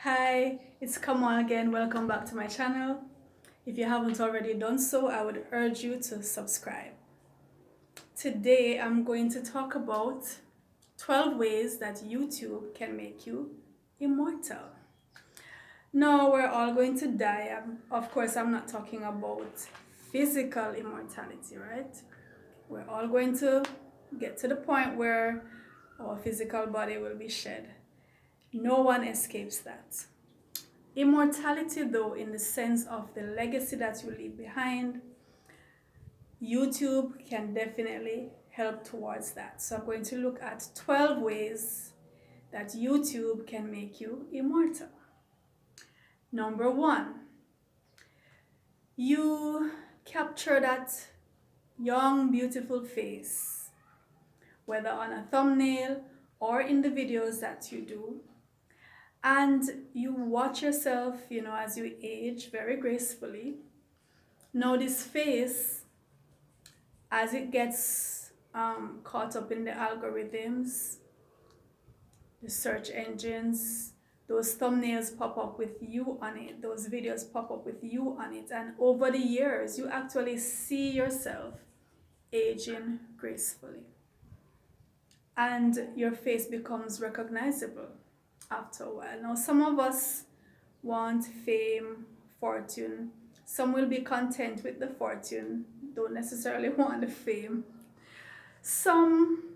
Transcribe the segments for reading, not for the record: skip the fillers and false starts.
Hi, it's Kamau again. Welcome back to my channel. If you haven't already done so, I would urge you to subscribe. Today, I'm going to talk about 12 ways that YouTube can make you immortal. Now, we're all going to die. Of course, I'm not talking about physical immortality, right? We're all going to get to the point where our physical body will be shed. No one escapes that. Immortality, though, in the sense of the legacy that you leave behind, YouTube can definitely help towards that. So I'm going to look at 12 ways that YouTube can make you immortal. Number 1, you capture that young, beautiful face, whether on a thumbnail or in the videos that you do. And you watch yourself, as you age very gracefully. Now this face, as it gets caught up in the algorithms, the search engines, those thumbnails pop up with you on it, those videos pop up with you on it. And over the years, you actually see yourself aging gracefully. And your face becomes recognizable after a while. Now, some of us want fame, fortune. Some will be content with the fortune, don't necessarily want the fame. Some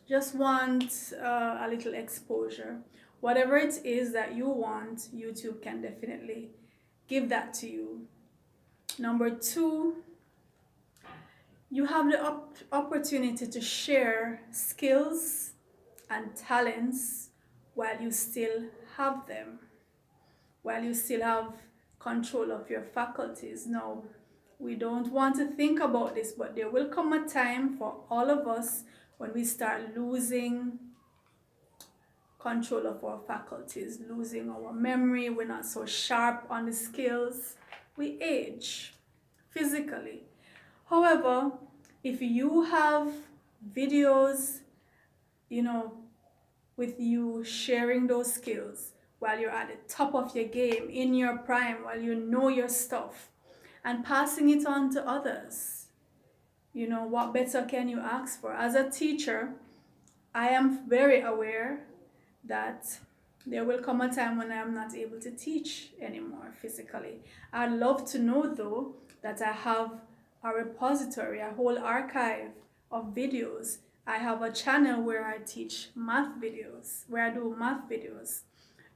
just want a little exposure. Whatever it is that you want, YouTube can definitely give that to you. Number 2, you have the opportunity to share skills and talents while you still have them, while you still have control of your faculties. Now, we don't want to think about this, but there will come a time for all of us when we start losing control of our faculties, losing our memory. We're not so sharp on the skills. We age physically. However, if you have videos, with you sharing those skills while you're at the top of your game, in your prime, while you know your stuff, and passing it on to others, what better can you ask for? As a teacher, I am very aware that there will come a time when I am not able to teach anymore physically. I'd love to know, though, that I have a repository, a whole archive of videos. I have a channel where I teach math videos, where I do math videos.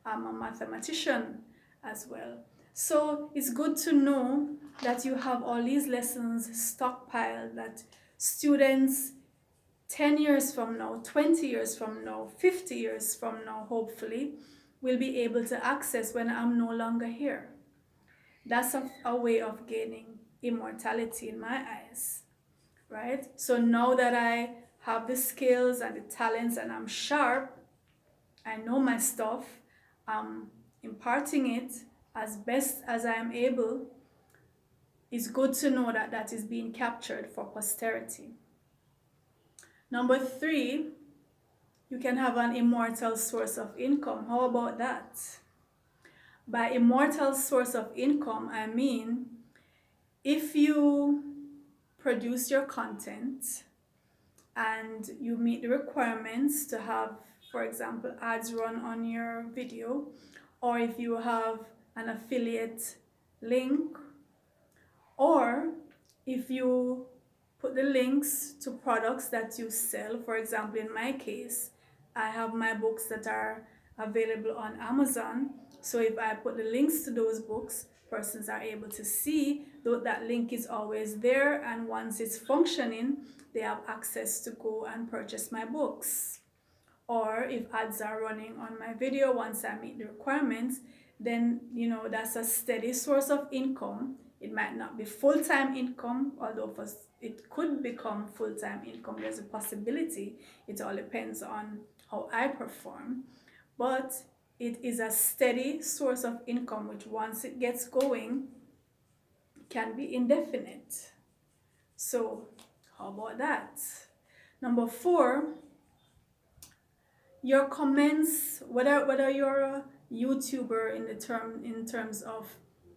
I'm a mathematician as well. So it's good to know that you have all these lessons stockpiled that students 10 years from now, 20 years from now, 50 years from now, hopefully, will be able to access when I'm no longer here. That's a way of gaining immortality in my eyes, right? So now that I have the skills and the talents and I'm sharp, I know my stuff, I'm imparting it as best as I am able. It's good to know that that is being captured for posterity. Number 3, you can have an immortal source of income. How about that? By immortal source of income, I mean, if you produce your content and you meet the requirements to have, for example, ads run on your video, or if you have an affiliate link, or if you put the links to products that you sell. For example, in my case, I have my books that are available on Amazon. So if I put the links to those books, persons are able to see that link is always there, and once it's functioning, they have access to go and purchase my books. Or if ads are running on my video, once I meet the requirements, then that's a steady source of income. It might not be full-time income, although it could become full-time income. There's a possibility. It all depends on how I perform. But it is a steady source of income, which once it gets going, can be indefinite. So how about that? Number 4, your comments, whether YouTuber in terms of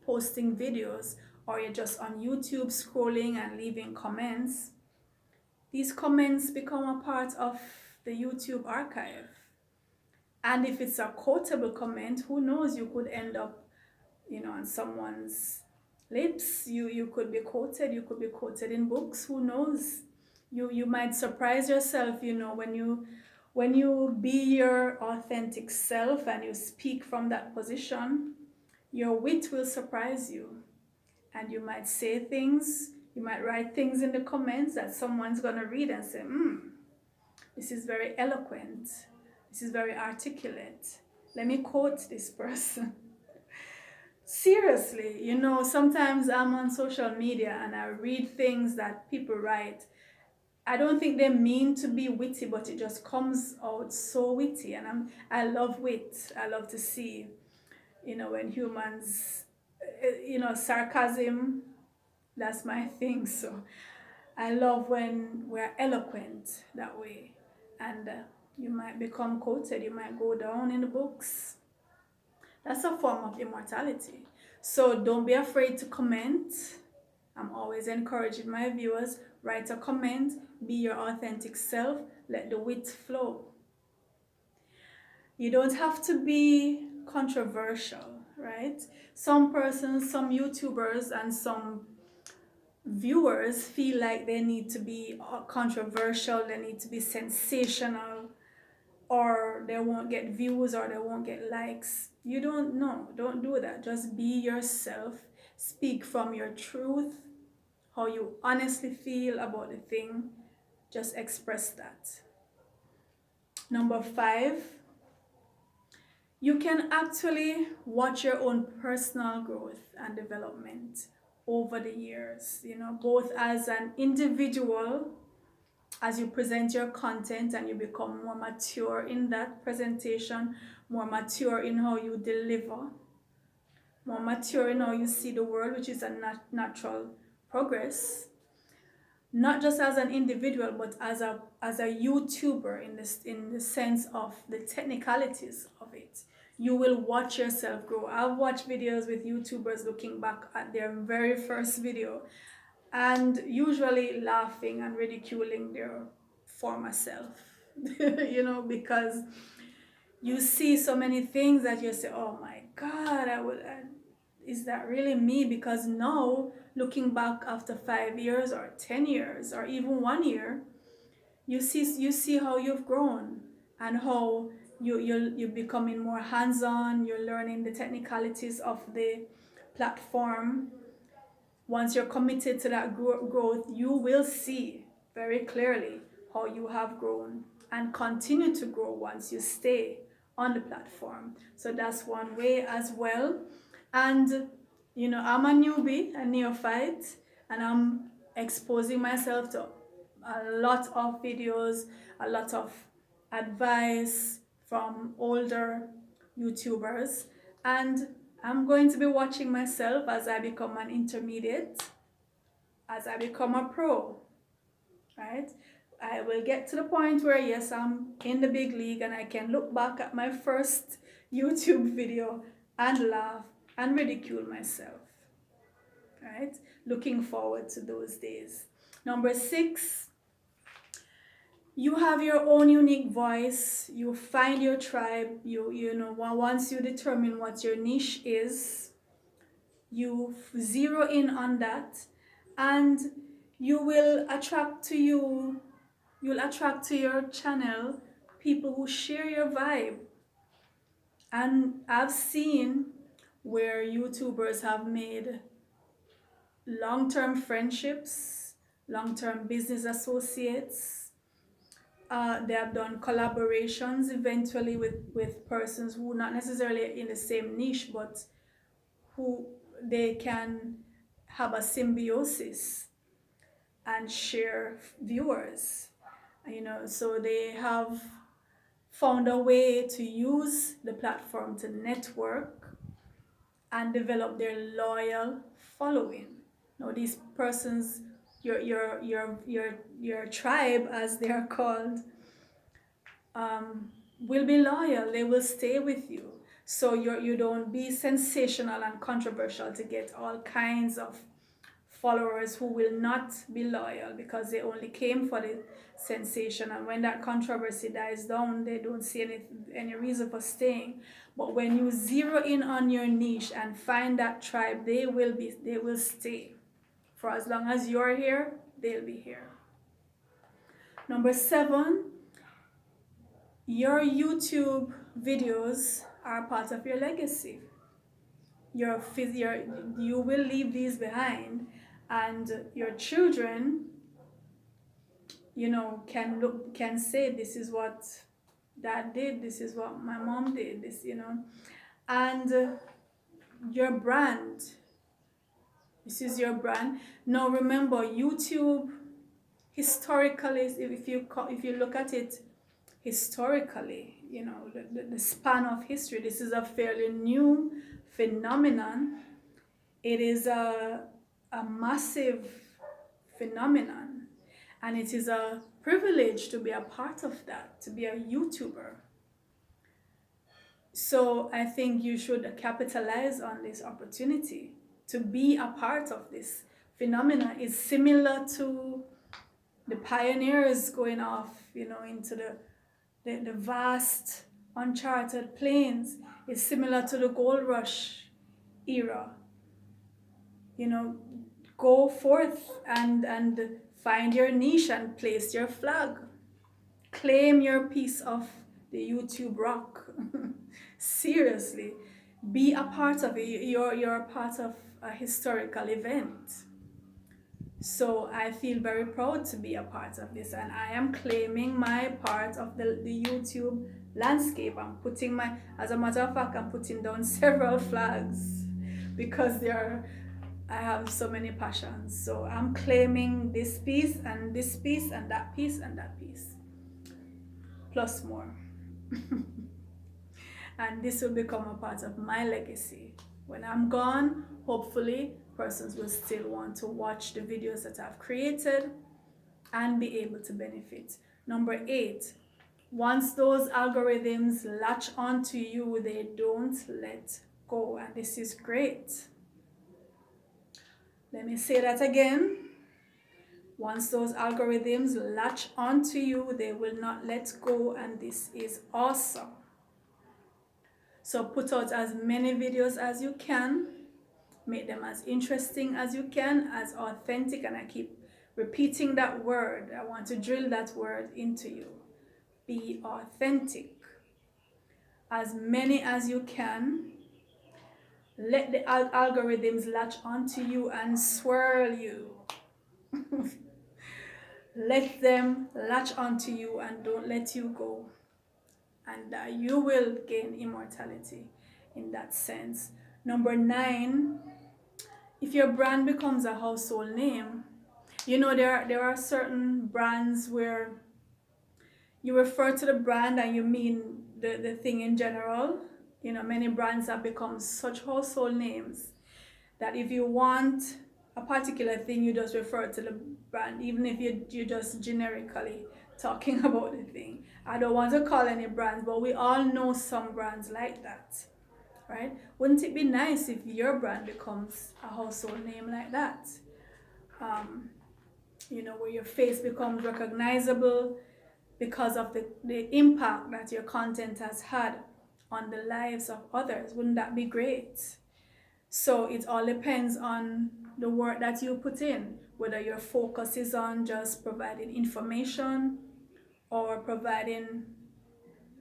posting videos, or you're just on YouTube scrolling and leaving comments, these comments become a part of the YouTube archive. And if it's a quotable comment, who knows, you could end up, on someone's lips. You could be quoted, in books, who knows? You might surprise yourself, when you be your authentic self and you speak from that position, your wit will surprise you. And you might say things, you might write things in the comments that someone's gonna read and say, this is very eloquent, this is very articulate, let me quote this person. Seriously, sometimes I'm on social media and I read things that people write. I don't think they mean to be witty, but it just comes out so witty. And I love wit. I love to see, when humans, sarcasm, that's my thing. So I love when we're eloquent that way. And you might become quoted, you might go down in the books. That's a form of immortality. So don't be afraid to comment. I'm always encouraging my viewers, write a comment, be your authentic self, let the wit flow. You don't have to be controversial, right? Some persons, some YouTubers and some viewers feel like they need to be controversial, they need to be sensational, or they won't get views or they won't get likes. You don't know. Don't do that. Just be yourself. Speak from your truth, how you honestly feel about the thing. Just express that. Number 5, you can actually watch your own personal growth and development over the years, both as an individual, as you present your content and you become more mature in that presentation, more mature in how you deliver, more mature in how you see the world, which is a natural progress. Not just as an individual, but as a YouTuber in the sense of the technicalities of it. You will watch yourself grow. I've watched videos with YouTubers looking back at their very first video and usually laughing and ridiculing their former self, because you see so many things that you say, oh my God, is that really me? Because now, looking back after 5 years or 10 years or even 1 year, you see how you've grown and how you're becoming more hands-on, you're learning the technicalities of the platform. Once you're committed to that growth, you will see very clearly how you have grown and continue to grow once you stay on the platform. So that's one way as well. And, I'm a newbie, a neophyte, and I'm exposing myself to a lot of videos, a lot of advice from older YouTubers. And I'm going to be watching myself as I become an intermediate, as I become a pro, right? I will get to the point where, yes, I'm in the big league and I can look back at my first YouTube video and laugh and ridicule myself, right? Looking forward to those days. Number 6, you have your own unique voice. You find your tribe. Once you determine what your niche is, you zero in on that, and you'll attract to your channel people who share your vibe. And I've seen where YouTubers have made long-term friendships, long-term business associates. They have done collaborations eventually with persons who not necessarily in the same niche, but who they can have a symbiosis and share viewers. So they have found a way to use the platform to network and develop their loyal following. Now these persons, your tribe, as they are called, will be loyal. They will stay with you. So you don't be sensational and controversial to get all kinds of followers who will not be loyal because they only came for the sensation, and when that controversy dies down, they don't see any reason for staying. But when you zero in on your niche and find that tribe, they will stay. For as long as you're here, they'll be here. Number 7, your YouTube videos are part of your legacy. You will leave these behind, and your children, can say, this is what dad did, this is what my mom did, and your brand. This is your brand. Now remember, YouTube historically, if you look at it historically, the span of history, this is a fairly new phenomenon. It is a massive phenomenon, and it is a privilege to be a part of that, to be a YouTuber. So I think you should capitalize on this opportunity to be a part of this phenomenon. It's similar to the pioneers going off, into the vast uncharted plains. It's similar to the gold rush era. Go forth and find your niche and place your flag. Claim your piece of the YouTube rock. Seriously, be a part of it. You're a part of a historical event. So I feel very proud to be a part of this, and I am claiming my part of the YouTube landscape. As a matter of fact, I'm putting down several flags because I have so many passions. So I'm claiming this piece and this piece and that piece and that piece, plus more. And this will become a part of my legacy. When I'm gone, hopefully, persons will still want to watch the videos that I've created and be able to benefit. Number 8, once those algorithms latch onto you, they don't let go. And this is great. Let me say that again. Once those algorithms latch onto you, they will not let go, and this is awesome. So put out as many videos as you can, make them as interesting as you can, as authentic, and I keep repeating that word. I want to drill that word into you. Be authentic. As many as you can. Let the algorithms latch onto you and swirl you. Let them latch onto you and don't let you go. And you will gain immortality in that sense. Number 9, if your brand becomes a household name, there are certain brands where you refer to the brand and you mean the thing in general. Many brands have become such household names that if you want a particular thing, you just refer to the brand, even if you're just generically talking about the thing. I don't want to call any brands, but we all know some brands like that, right? Wouldn't it be nice if your brand becomes a household name like that? Where your face becomes recognizable because of the impact that your content has had on the lives of others. Wouldn't that be great? So it all depends on the work that you put in, whether your focus is on just providing information or providing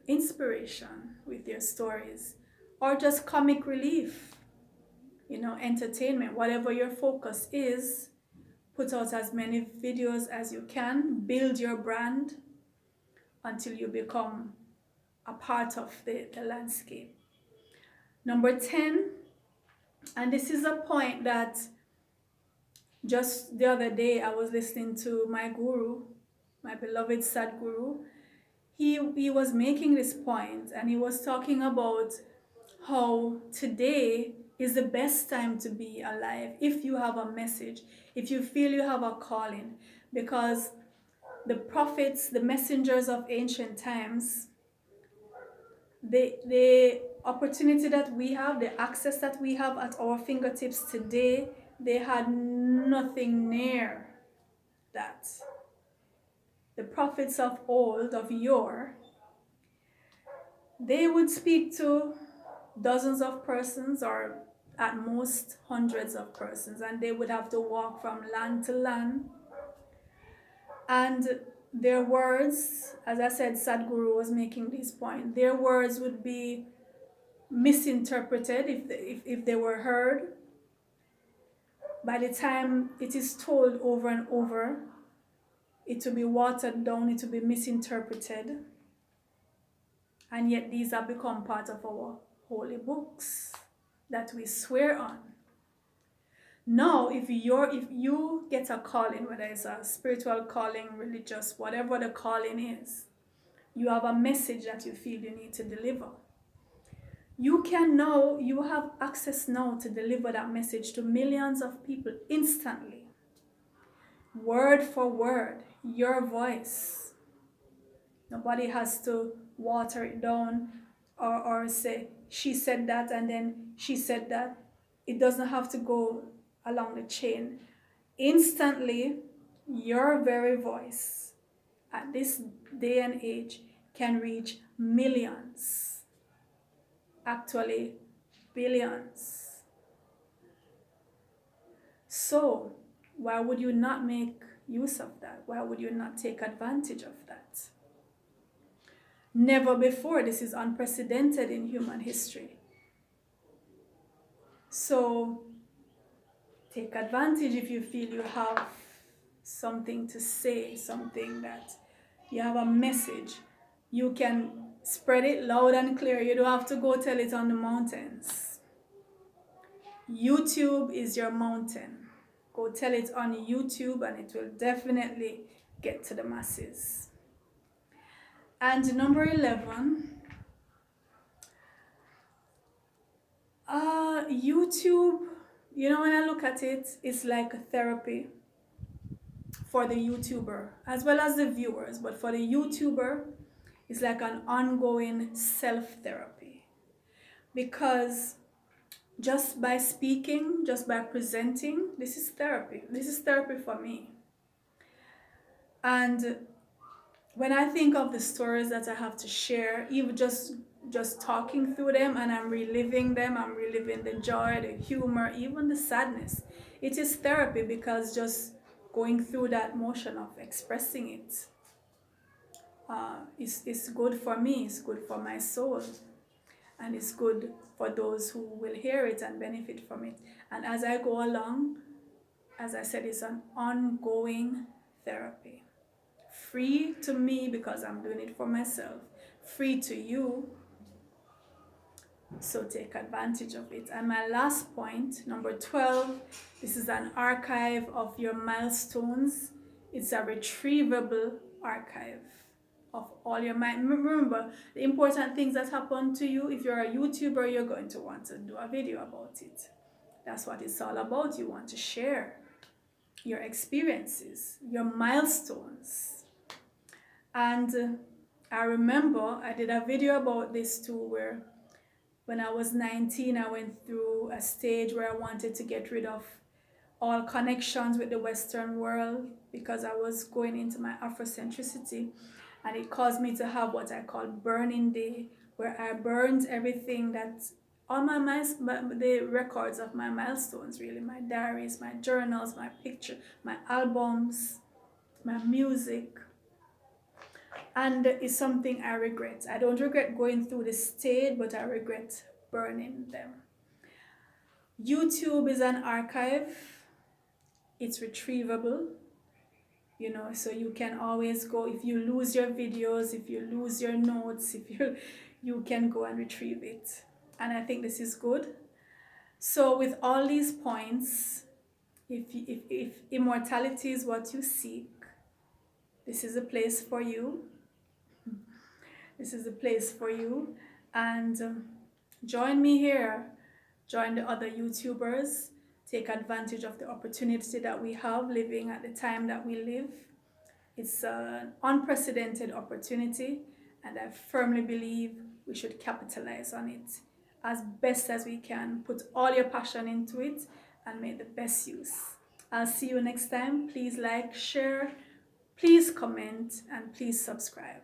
inspiration with your stories, or just comic relief, entertainment. Whatever your focus is, put out as many videos as you can, build your brand until you become a part of the landscape. Number 10, and this is a point that just the other day I was listening to my guru, my beloved Sadhguru. He was making this point, and he was talking about how today is the best time to be alive if you have a message, if you feel you have a calling, because the prophets, the messengers of ancient times, the opportunity that we have, the access that we have at our fingertips today, they had nothing near that. The prophets of old, of yore, they would speak to dozens of persons, or at most hundreds of persons, and they would have to walk from land to land. And their words, as I said, Sadhguru was making this point, their words would be misinterpreted if they were heard. By the time it is told over and over, it will be watered down, it will be misinterpreted. And yet these have become part of our holy books that we swear on. Now, if you get a calling, whether it's a spiritual calling, religious, whatever the calling is, you have a message that you feel you need to deliver. You have access now to deliver that message to millions of people instantly. Word for word, your voice. Nobody has to water it down or say, she said that and then she said that. It doesn't have to go along the chain. Instantly, your very voice at this day and age can reach millions. Actually, billions. So, why would you not make use of that? Why would you not take advantage of that? Never before. This is unprecedented in human history. So, take advantage if you feel you have something to say, something that you have a message. You can spread it loud and clear. You don't have to go tell it on the mountains. YouTube is your mountain. Go tell it on YouTube and it will definitely get to the masses. And number 11, YouTube, when I look at it, it's like a therapy for the YouTuber, as well as the viewers. But for the YouTuber, it's like an ongoing self-therapy. Because just by speaking, just by presenting, this is therapy. This is therapy for me. And when I think of the stories that I have to share, even just talking through them, and I'm reliving them, I'm reliving the joy, the humor, even the sadness. It is therapy, because just going through that motion of expressing it is good for me, it's good for my soul, and it's good for those who will hear it and benefit from it. And as I go along, as I said, it's an ongoing therapy. Free to me because I'm doing it for myself. Free to you. So take advantage of it. And my last point, number 12, this is an archive of your milestones. It's a retrievable archive of all your remember, the important things that happen to you. If you're a YouTuber, you're going to want to do a video about it. That's what it's all about. You want to share your experiences, your milestones. And I remember I did a video about this too, where when I was 19, I went through a stage where I wanted to get rid of all connections with the Western world, because I was going into my Afrocentricity, and it caused me to have what I call burning day, where I burned everything that's all the records of my milestones, really, my diaries, my journals, my picture, my albums, my music. And it's something I regret. I don't regret going through this stage, but I regret burning them. YouTube is an archive. It's retrievable, so you can always go. If you lose your videos, if you lose your notes, you can go and retrieve it. And I think this is good. So with all these points, if immortality is what you seek, this is a place for you. This is a place for you. And join me here. Join the other YouTubers. Take advantage of the opportunity that we have living at the time that we live. It's an unprecedented opportunity, and I firmly believe we should capitalize on it as best as we can. Put all your passion into it and make the best use. I'll see you next time. Please like, share, please comment, and please subscribe.